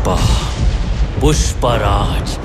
पुष्पा, पुष्पराज,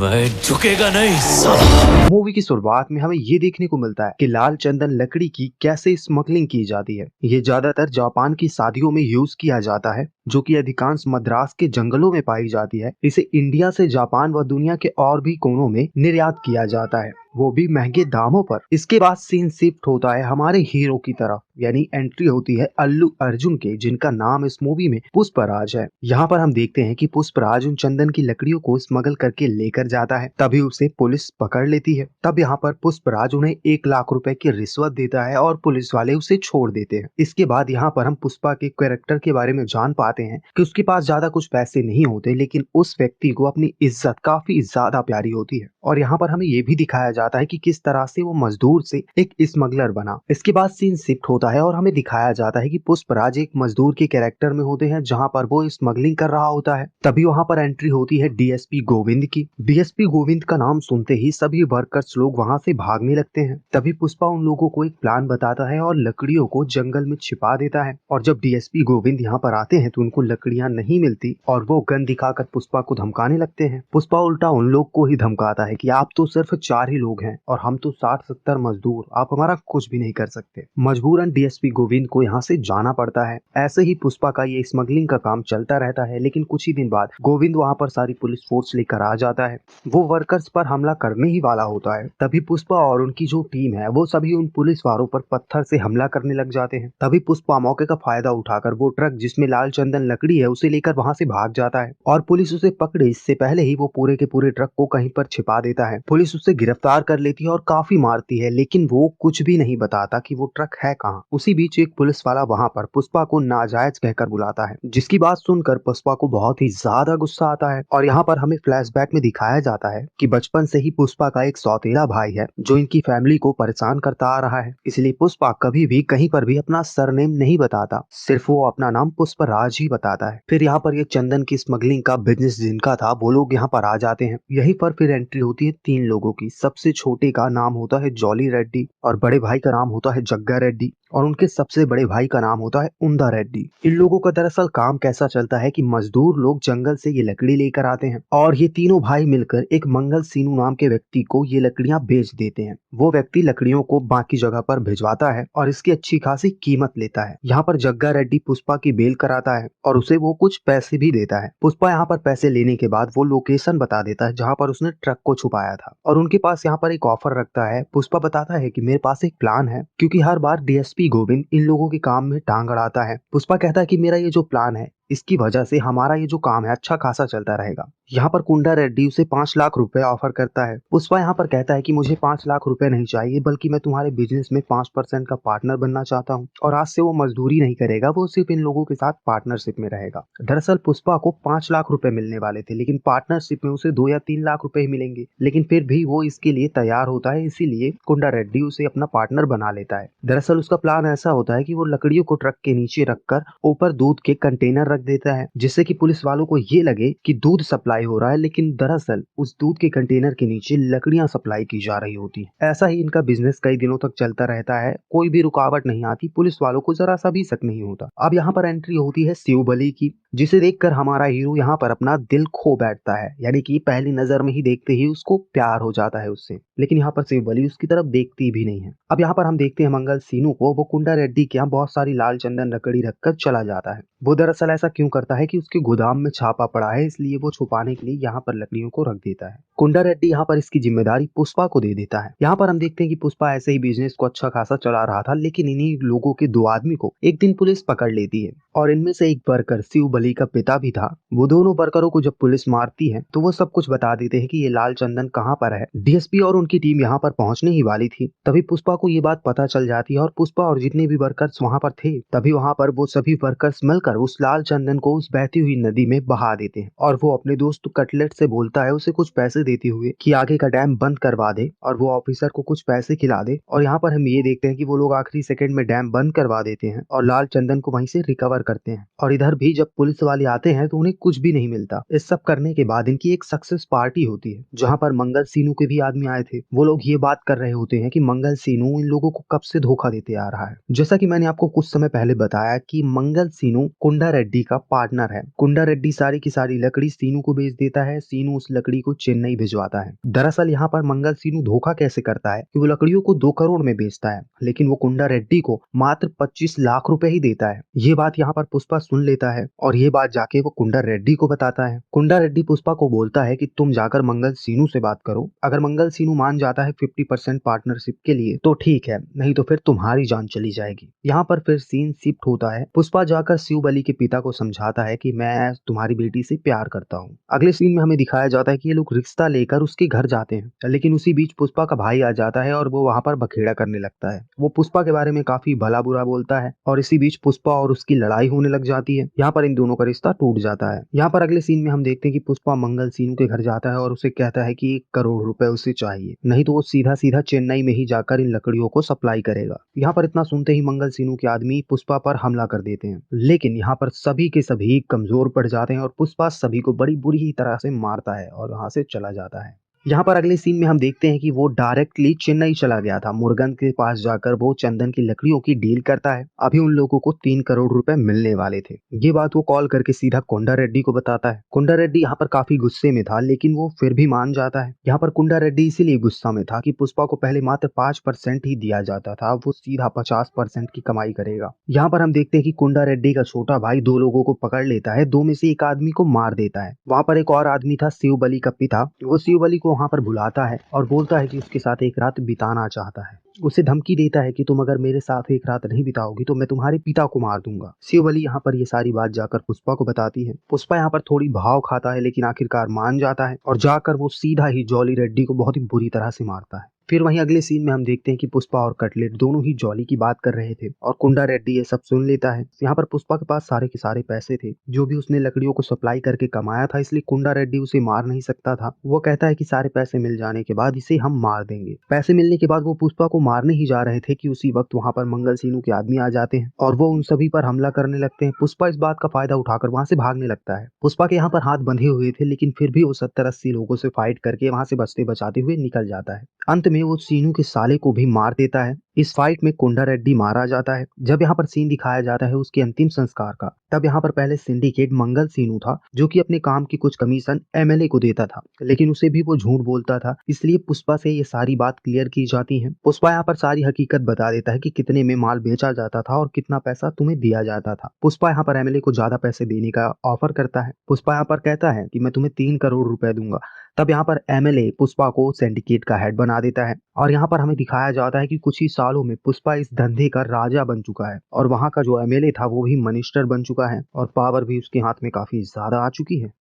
मैं झुकेगा नहीं साला। मूवी की शुरुआत में हमें ये देखने को मिलता है कि लाल चंदन लकड़ी की कैसे स्मगलिंग की जाती है। ये ज्यादातर जापान की शादियों में यूज किया जाता है, जो कि अधिकांश मद्रास के जंगलों में पाई जाती है। इसे इंडिया से जापान व दुनिया के और भी कोनों में निर्यात किया जाता है, वो भी महंगे दामों पर। इसके बाद सीन शिफ्ट होता है हमारे हीरो की तरफ, यानी एंट्री होती है अल्लू अर्जुन के, जिनका नाम इस मूवी में पुष्पराज है। यहाँ पर हम देखते हैं कि पुष्पराज उन चंदन की लकड़ियों को स्मगल करके लेकर जाता है, तभी उसे पुलिस पकड़ लेती है। तब यहाँ पर पुष्पराज उन्हें 1 लाख रुपए की रिश्वत देता है और पुलिस वाले उसे छोड़ देते हैं। इसके बाद यहाँ पर हम पुष्पा के कैरेक्टर के बारे में जान पाते हैं कि उसके पास ज्यादा कुछ पैसे नहीं होते, लेकिन उस व्यक्ति को अपनी इज्जत काफी ज्यादा प्यारी होती है। और यहाँ पर हमें ये भी दिखाया जाता है कि किस तरह से वो मजदूर से एक स्मगलर बना। इसके बाद सीन शिफ्ट होता है और हमें दिखाया जाता है कि पुष्पराज एक मजदूर के कैरेक्टर में होते हैं, जहाँ पर वो स्मगलिंग कर रहा होता है। तभी वहाँ पर एंट्री होती है डीएसपी गोविंद की। डीएसपी गोविंद का नाम सुनते ही सभी वर्कर्स लोग वहाँ से भागने लगते हैं। तभी पुष्पा उन लोगों को एक प्लान बताता है और लकड़ियों को जंगल में छिपा देता है। और जब डीएसपी गोविंद यहाँ पर आते हैं तो उनको लकड़ियां नहीं मिलती और वो गन दिखाकर पुष्पा को धमकाने लगते हैं। पुष्पा उल्टा उन लोग को ही धमकाता है कि आप तो सिर्फ 4 ही लोग हैं और हम तो 60-70 मजदूर, आप हमारा कुछ भी नहीं कर सकते। मजबूरन डीएसपी गोविंद को यहाँ से जाना पड़ता है। ऐसे ही पुष्पा का ये स्मगलिंग का काम चलता रहता है, लेकिन कुछ ही दिन बाद गोविंद वहाँ पर सारी पुलिस फोर्स लेकर आ जाता है। वो वर्कर्स पर हमला करने ही वाला होता है। तभी पुष्पा और उनकी जो टीम है वो सभी उन पुलिस वालों पर पत्थर से हमला करने लग जाते हैं। तभी पुष्पा मौके का फायदा उठाकर वो ट्रक जिसमें लाल चंदन लकड़ी है उसे लेकर वहाँ से भाग जाता है और पुलिस उसे पकड़े इससे पहले ही वो पूरे के पूरे ट्रक को कहीं पर छिपा देता है। पुलिस उसे गिरफ्तार कर लेती है और काफी मारती है, लेकिन वो कुछ भी नहीं बताता कि वो ट्रक है कहाँ। उसी बीच एक पुलिस वाला वहाँ पर पुष्पा को नाजायज कहकर बुलाता है, जिसकी बात सुनकर पुष्पा को बहुत ही ज्यादा गुस्सा आता है। और यहाँ पर हमें फ्लैशबैक में दिखाया जाता है कि बचपन से ही पुष्पा का एक सौतेला भाई है जो इनकी फैमिली को परेशान करता आ रहा है, इसलिए पुष्पा कभी भी कहीं पर भी अपना सरनेम नहीं बताता, सिर्फ वो अपना नाम पुष्पराज ही बताता है। फिर यहाँ पर ये चंदन की स्मगलिंग का बिजनेस जिनका था वो लोग यहाँ पर आ जाते हैं। यहीं पर फिर एंट्री होती है 3 लोगों की। सबसे छोटे का नाम होता है जॉली रेड्डी और बड़े भाई का नाम होता है जग्गा रेड्डी और उनके सबसे बड़े भाई का नाम होता है उंदा रेड्डी। इन लोगों का दरअसल काम कैसा चलता है कि मजदूर लोग जंगल से ये लकड़ी लेकर आते हैं और ये तीनों भाई मिलकर एक मंगल सीनू नाम के व्यक्ति को ये लकड़ियां बेच देते हैं। वो व्यक्ति लकड़ियों को बाकी जगह पर भिजवाता है और इसकी अच्छी खासी कीमत लेता है। यहाँ पर जग्गा रेड्डी पुष्पा की बेल कराता है और उसे वो कुछ पैसे भी देता है। पुष्पा यहाँ पर पैसे लेने के बाद वो लोकेशन बता देता है जहाँ पर उसने ट्रक को छुपाया था और उनके पास यहाँ पर एक ऑफर रखता है। पुष्पा बताता है कि मेरे पास एक प्लान है, क्योंकि हर बार डीएसपी गोविंद इन लोगों के काम में टांग अड़ाता है। पुष्पा कहता है कि मेरा ये जो प्लान है इसकी वजह से हमारा ये जो काम है अच्छा खासा चलता रहेगा। यहाँ पर कुंडा रेड्डी उसे 5 लाख रुपए ऑफर करता है। पुष्पा यहाँ पर कहता है कि मुझे 5 लाख रुपए नहीं चाहिए, बल्कि मैं तुम्हारे बिजनेस में 5% का पार्टनर बनना चाहता हूँ और आज से वो मजदूरी नहीं करेगा, वो सिर्फ इन लोगों के साथ पार्टनरशिप में रहेगा। दरअसल पुष्पा को 5 लाख रुपए मिलने वाले थे, लेकिन पार्टनरशिप में उसे 2 या 3 लाख रुपए ही मिलेंगे, लेकिन फिर भी वो इसके लिए तैयार होता है, इसीलिए कुंडा रेड्डी उसे अपना पार्टनर बना लेता है। दरअसल उसका प्लान ऐसा होता है कि वो लकड़ियों को ट्रक के नीचे रखकर ऊपर दूध के कंटेनर रख देता है, जिससे कि पुलिस वालों को ये लगे कि दूध सप्लाई हो रहा है, लेकिन दरअसल उस दूध के कंटेनर के नीचे लकड़ियां सप्लाई की जा रही होती है। ऐसा ही इनका बिजनेस कई दिनों तक चलता रहता है, कोई भी रुकावट नहीं आती, पुलिस वालों को जरा सा भी शक नहीं होता। अब यहाँ पर एंट्री होती है शिवबली की, जिसे देखकर हमारा हीरो यहाँ पर अपना दिल खो बैठता है, यानी कि पहली नजर में ही देखते ही उसको प्यार हो जाता है उससे। लेकिन यहाँ पर शिवबली उसकी तरफ देखती भी नहीं है। अब यहाँ पर हम देखते हैं मंगल सीनू को, वो कुंडा रेड्डी के यहाँ बहुत सारी लाल चंदन लकड़ी रखकर चला जाता है। वो दरअसल ऐसा क्यों करता है कि उसके गोदाम में छापा पड़ा है, इसलिए वो छुपाने के लिए यहाँ पर लकड़ियों को रख देता है। कुंडा रेड्डी यहाँ पर इसकी जिम्मेदारी पुष्पा को दे देता है। यहाँ पर हम देखते हैं कि पुष्पा ऐसे ही बिजनेस को अच्छा खासा चला रहा था, लेकिन इन्हीं लोगों के 2 आदमी को एक दिन पुलिस पकड़ लेती है और इनमें से एक वर्कर शिवबली का पिता भी था। वो दोनों वर्करों को जब पुलिस मारती है तो वो सब कुछ बता देते हैं कि ये लाल चंदन कहाँ पर है। डीएसपी और उनकी टीम यहाँ पर पहुंचने ही वाली थी, तभी पुष्पा को ये बात पता चल जाती है और पुष्पा और जितने भी वर्कर्स वहाँ पर थे, तभी वहाँ पर वो सभी वर्कर्स मिलकर उस लाल चंदन को उस बहती हुई नदी में बहा देते हैं। और वो अपने दोस्त कटलेट से बोलता है उसे कुछ पैसे देते हुए कि आगे का डैम बंद करवा दे और वो ऑफिसर को कुछ पैसे खिला दे। और यहाँ पर हम ये देखते हैं कि वो लोग आखिरी सेकंड में डैम बंद करवा देते हैं और लाल चंदन को वहीं से रिकवर करते हैं। और इधर भी जब पुलिस वाले आते हैं तो उन्हें कुछ भी नहीं मिलता। इस सब करने के बाद इनकी एक सक्सेस पार्टी होती है, जहाँ पर मंगल सीनू के भी आदमी आए थे। वो लोग ये बात कर रहे होते हैं कि मंगल सीनू इन लोगों को कब से धोखा देते आ रहा है। जैसा कि मैंने आपको कुछ समय पहले बताया कि मंगल सीनू कुंडा रेड्डी का पार्टनर है। कुंडा रेड्डी सारी की सारी लकड़ी सीनू को बेच देता है। सीनू उस लकड़ी को चेन्नई भिजवाता है। दरअसल यहाँ पर मंगल सीनू धोखा कैसे करता है कि वो लकड़ियों को 2 करोड़ में बेचता है, लेकिन वो कुंडा रेड्डी को मात्र 25 लाख रुपए ही देता है। ये बात यहाँ पर पुष्पा सुन लेता है और ये बात जाके वो कुंडा रेड्डी को बताता है। कुंडा रेड्डी पुष्पा को बोलता है कि तुम जाकर मंगल सीनू से बात करो। अगर मंगल सीनू मान जाता है 50% पार्टनरशिप के लिए तो ठीक है, नहीं तो फिर तुम्हारी जान चली जाएगी। यहाँ पर फिर सीन शिफ्ट होता है। पुष्पा जाकर शिव बलि के पिता को समझाता है कि मैं तुम्हारी बेटी से प्यार करता हूँ। अगले सीन में हमें दिखाया जाता है कि ये लोग रिश्ता लेकर उसके घर जाते हैं, लेकिन उसी बीच पुष्पा का भाई आ जाता है और वो वहाँ पर बखेड़ा करने लगता है। वो पुष्पा के बारे में काफी भला बुरा बोलता है और इसी बीच पुष्पा और उसकी लड़ाई होने लग जाती है। यहाँ पर इन दोनों का रिश्ता टूट जाता है। यहाँ पर अगले सीन में हम देखते हैं कि पुष्पा मंगल सीनू के घर जाता है और उसे कहता है कि 1 करोड़ रुपए उसे चाहिए, नहीं तो वो सीधा सीधा चेन्नई में ही जाकर इन लकड़ियों को सप्लाई करेगा। यहाँ पर इतना सुनते ही मंगल सीनू के आदमी पुष्पा पर हमला कर देते हैं, लेकिन यहाँ पर सभी के सभी कमजोर पड़ जाते हैं और पुष्पा सभी को बड़ी बुरी ही तरह से मारता है और वहां से चला जाता है। यहाँ पर अगले सीन में हम देखते हैं कि वो डायरेक्टली चेन्नई चला गया था। मुर्गन के पास जाकर वो चंदन की लकड़ियों की डील करता है। अभी उन लोगों को 3 करोड़ रुपए मिलने वाले थे। ये बात वो कॉल करके सीधा कुंडा रेड्डी को बताता है। कुंडा रेड्डी यहाँ पर काफी गुस्से में था, लेकिन वो फिर भी मान जाता है। यहाँ पर कुंडा रेड्डी इसीलिए गुस्सा में था कि पुष्पा को पहले मात्र 5% ही दिया जाता था, वो सीधा 50% की कमाई करेगा। यहाँ पर हम देखते हैं कि कुंडा रेड्डी का छोटा भाई 2 लोगों को पकड़ लेता है। 2 में से एक आदमी को मार देता है। वहाँ पर एक और आदमी था शिव बलि का पिता। वो शिव बलि को वहाँ पर बुलाता है और बोलता है कि उसके साथ एक रात बिताना चाहता है। उसे धमकी देता है कि तुम अगर मेरे साथ एक रात नहीं बिताओगी तो मैं तुम्हारे पिता को मार दूंगा। शिव बलि यहाँ पर ये सारी बात जाकर पुष्पा को बताती है। पुष्पा यहाँ पर थोड़ी भाव खाता है, लेकिन आखिरकार मान जाता है और जाकर वो सीधा ही जॉली रेड्डी को बहुत ही बुरी तरह से मारता है। फिर वहीं अगले सीन में हम देखते हैं कि पुष्पा और कटलेट दोनों ही जॉली की बात कर रहे थे और कुंडा रेड्डी ये सब सुन लेता है। यहाँ पर पुष्पा के पास सारे के सारे पैसे थे जो भी उसने लकड़ियों को सप्लाई करके कमाया था, इसलिए कुंडा रेड्डी उसे मार नहीं सकता था। वो कहता है कि सारे पैसे मिल जाने के बाद इसे हम मार देंगे। पैसे मिलने के बाद वो पुष्पा को मारने ही जा रहे थे कि उसी वक्त वहाँ पर मंगल सीनू के आदमी आ जाते हैं और वो उन सभी पर हमला करने लगते हैं। पुष्पा इस बात का फायदा उठाकर वहाँ से भागने लगता है। पुष्पा के यहाँ पर हाथ बंधे हुए थे, लेकिन फिर भी वो 70-80 लोगों से फाइट करके वहाँ से बचते बचाते हुए निकल जाता है। अंत में वो सीनू के साले को भी मार देता है। इस फाइट में कुंडा रेड्डी मारा जाता है। जब यहाँ पर सीन दिखाया जाता है उसके अंतिम संस्कार का, तब यहाँ पर पहले सिंडिकेट मंगल सीनू था जो कि अपने काम की कुछ कमीशन एमएलए को देता था, लेकिन उसे भी वो झूठ बोलता था, इसलिए पुष्पा से ये सारी बात क्लियर की जाती है। पुष्पा यहाँ पर सारी हकीकत बता देता है कि कितने में माल बेचा जाता था और कितना पैसा तुम्हें दिया जाता था। पुष्पा यहाँ पर एमएलए को ज्यादा पैसे देने का ऑफर करता है। पुष्पा यहाँ पर कहता है कि मैं तुम्हें 3 करोड़ रुपए दूंगा। तब यहाँ पर एमएलए पुष्पा को सिंडिकेट का हेड बना देता है और यहाँ पर हमें दिखाया जाता है कि कुछ ही सालों में पुष्पा इस धंधे का राजा बन चुका है और वहाँ का जो एमएलए था वो भी मिनिस्टर बन चुका है और पावर भी उसके हाथ में काफी ज्यादा आ चुकी है।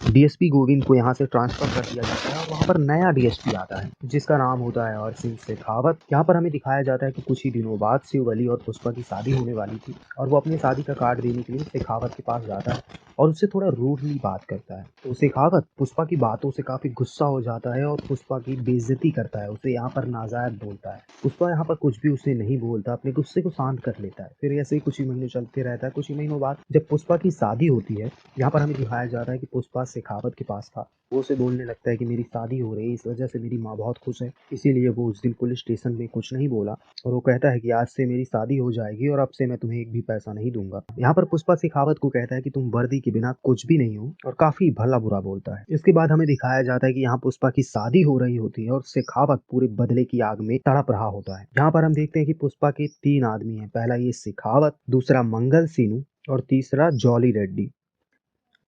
डीएसपी गोविंद को यहाँ से ट्रांसफर कर दिया जाता है और वहाँ पर नया डीएसपी आता है जिसका नाम होता है और सिंह शेखावत। यहाँ पर हमें दिखाया जाता है कि कुछ ही दिनों बाद शिव बलि और पुष्पा की शादी होने वाली थी और वो अपनी शादी का कार्ड देने के लिए शेखावत के पास जाता है और उससे थोड़ा रूडली बात करता है। तो शेखावत पुष्पा की बातों से काफी गुस्सा हो जाता है और पुष्पा की बेइज्जती करता है, उसे यहाँ पर नाजायज बोलता है। पुष्पा यहाँ पर कुछ भी उसे नहीं बोलता, अपने गुस्से को शांत कर लेता है। फिर ऐसे ही कुछ ही महीने चलते रहता है। कुछ ही महीनों बाद जब पुष्पा की शादी होती है, यहाँ पर हमें दिखाया जा रहा है कि पुष्पा शेखावत के पास था। वो उसे बोलने लगता है कि मेरी शादी हो रही है, इस वजह से मेरी माँ बहुत खुश है, इसीलिए वो उस दिन पुलिस स्टेशन में कुछ नहीं बोला और वो कहता है कि आज से मेरी शादी हो जाएगी और अब से मैं तुम्हें एक भी पैसा नहीं दूंगा। यहाँ पर पुष्पा शेखावत को कहता है कि तुम वर्दी के बिना कुछ भी नहीं हो और काफी भला बुरा बोलता है। इसके बाद हमें दिखाया जाता है कि यहाँ पुष्पा की शादी हो रही होती है और शेखावत पूरे बदले की आग में तड़प रहा होता है। यहाँ पर हम देखते हैं कि पुष्पा के 3 आदमी हैं। पहला ये शेखावत, दूसरा मंगल सीनू और तीसरा जॉली रेड्डी।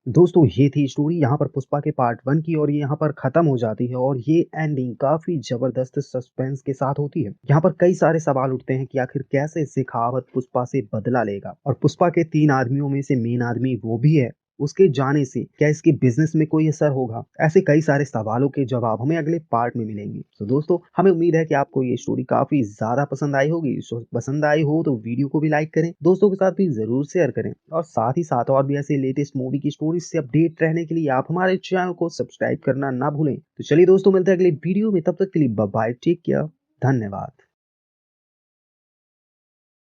दोस्तों ये थी स्टोरी यहाँ पर पुष्पा के पार्ट 1 की और ये यहाँ पर खत्म हो जाती है और ये एंडिंग काफी जबरदस्त सस्पेंस के साथ होती है। यहाँ पर कई सारे सवाल उठते हैं कि आखिर कैसे शेखावत पुष्पा से बदला लेगा और पुष्पा के 3 आदमियों में से मेन आदमी वो भी है, उसके जाने से क्या इसके बिजनेस में कोई असर होगा? ऐसे कई सारे सवालों के जवाब हमें अगले पार्ट में मिलेंगे। तो दोस्तों हमें उम्मीद है कि आपको ये स्टोरी काफी ज्यादा पसंद आई होगी। पसंद आई हो तो वीडियो को भी लाइक करें, दोस्तों के साथ भी जरूर शेयर करें और साथ ही साथ और भी ऐसे लेटेस्ट मूवी की स्टोरी से अपडेट रहने के लिए आप हमारे चैनल को सब्सक्राइब करना ना भूलें। तो चलिए दोस्तों मिलते हैं अगले वीडियो में, तब तक के लिए बाय बाय, टेक केयर, धन्यवाद।